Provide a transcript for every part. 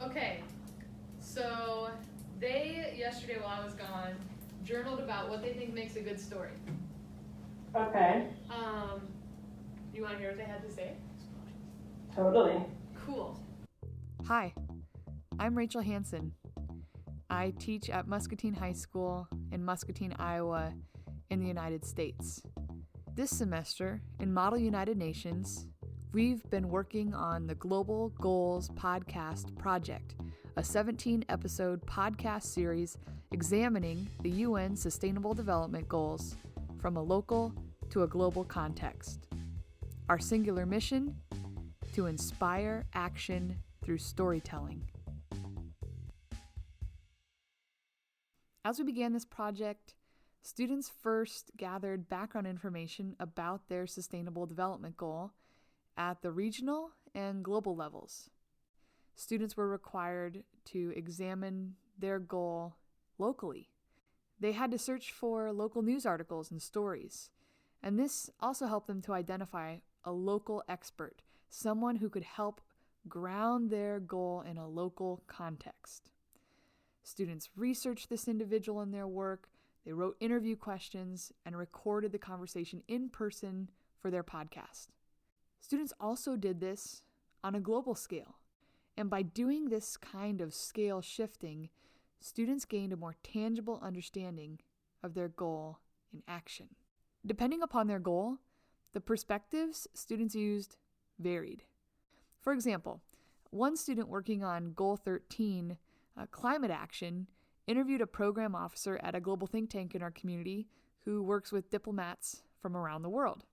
Okay, so they, yesterday while I was gone, journaled about what they think makes a good story. Okay. You want to hear what they had to say? Totally. Cool. Hi, I'm Rachel Hansen. I teach at Muscatine High School in Muscatine, Iowa, in the United States. This semester, in Model United Nations, we've been working on the Global Goals Podcast Project, a 17-episode podcast series examining the UN Sustainable Development Goals from a local to a global context. Our singular mission? To inspire action through storytelling. As we began this project, students first gathered background information about their sustainable development goal at the regional and global levels. Students were required to examine their goal locally. They had to search for local news articles and stories, and this also helped them to identify a local expert, someone who could help ground their goal in a local context. Students researched this individual in their work, they wrote interview questions, and recorded the conversation in person for their podcast. Students also did this on a global scale, and by doing this kind of scale shifting, students gained a more tangible understanding of their goal in action. Depending upon their goal, the perspectives students used varied. For example, one student working on Goal 13, climate action, interviewed a program officer at a global think tank in our community who works with diplomats from around the world.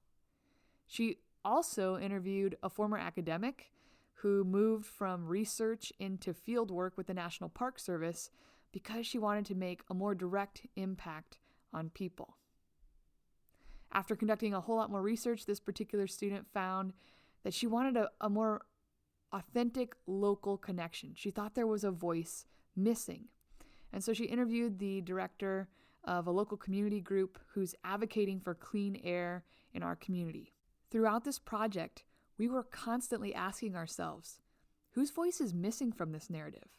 She also interviewed a former academic who moved from research into field work with the National Park Service because she wanted to make a more direct impact on people. After conducting a whole lot more research, this particular student found that she wanted a more authentic local connection. She thought there was a voice missing. And so she interviewed the director of a local community group who's advocating for clean air in our community. Throughout this project, we were constantly asking ourselves, whose voice is missing from this narrative?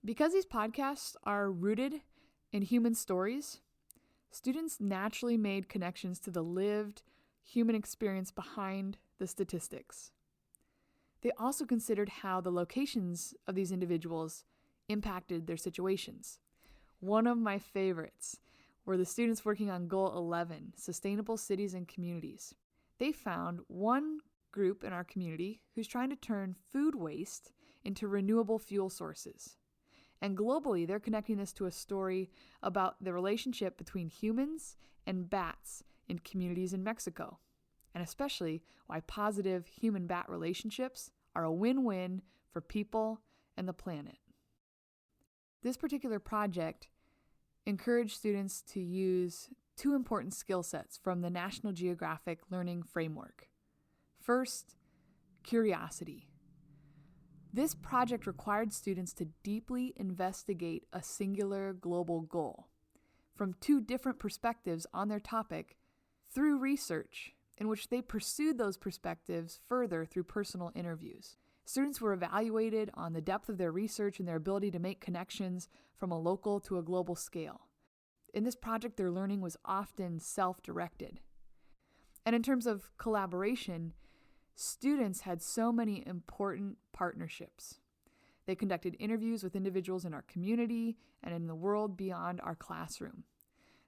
Because these podcasts are rooted in human stories, students naturally made connections to the lived human experience behind the statistics. They also considered how the locations of these individuals impacted their situations. One of my favorites were the students working on Goal 11, Sustainable Cities and Communities. They found one group in our community who's trying to turn food waste into renewable fuel sources. And globally, they're connecting this to a story about the relationship between humans and bats in communities in Mexico, and especially why positive human-bat relationships are a win-win for people and the planet. This particular project encouraged students to use two important skill sets from the National Geographic Learning Framework. First, curiosity. This project required students to deeply investigate a singular global goal from two different perspectives on their topic through research, in which they pursued those perspectives further through personal interviews. Students were evaluated on the depth of their research and their ability to make connections from a local to a global scale. In this project, their learning was often self-directed. And in terms of collaboration, students had so many important partnerships. They conducted interviews with individuals in our community and in the world beyond our classroom.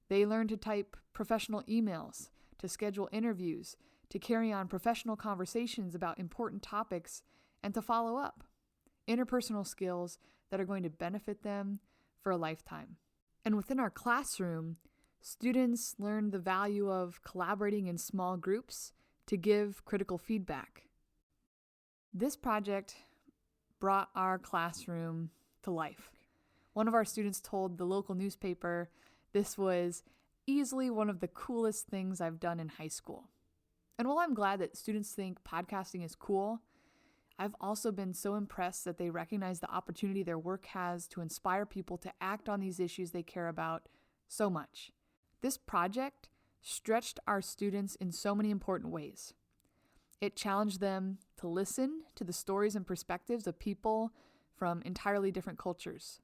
They learned to type professional emails, to schedule interviews, to carry on professional conversations about important topics, and to follow up. Interpersonal skills that are going to benefit them for a lifetime. And within our classroom, students learned the value of collaborating in small groups to give critical feedback. This project brought our classroom to life. One of our students told the local newspaper this was easily one of the coolest things I've done in high school. And while I'm glad that students think podcasting is cool, I've also been so impressed that they recognize the opportunity their work has to inspire people to act on these issues they care about so much. This project stretched our students in so many important ways. It challenged them to listen to the stories and perspectives of people from entirely different cultures.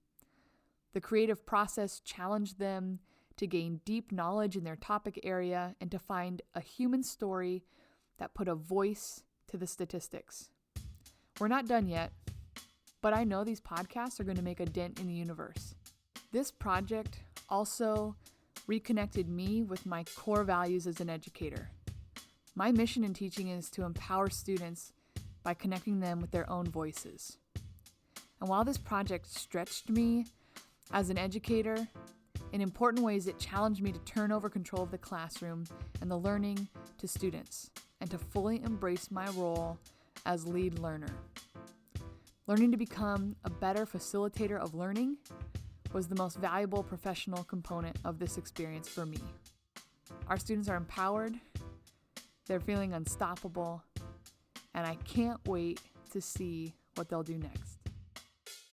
The creative process challenged them to gain deep knowledge in their topic area and to find a human story that put a voice to the statistics. We're not done yet, but I know these podcasts are going to make a dent in the universe. This project also reconnected me with my core values as an educator. My mission in teaching is to empower students by connecting them with their own voices. And while this project stretched me as an educator, in important ways it challenged me to turn over control of the classroom and the learning to students, and to fully embrace my role as lead learner. Learning to become a better facilitator of learning was the most valuable professional component of this experience for me. Our students are empowered, they're feeling unstoppable, and I can't wait to see what they'll do next.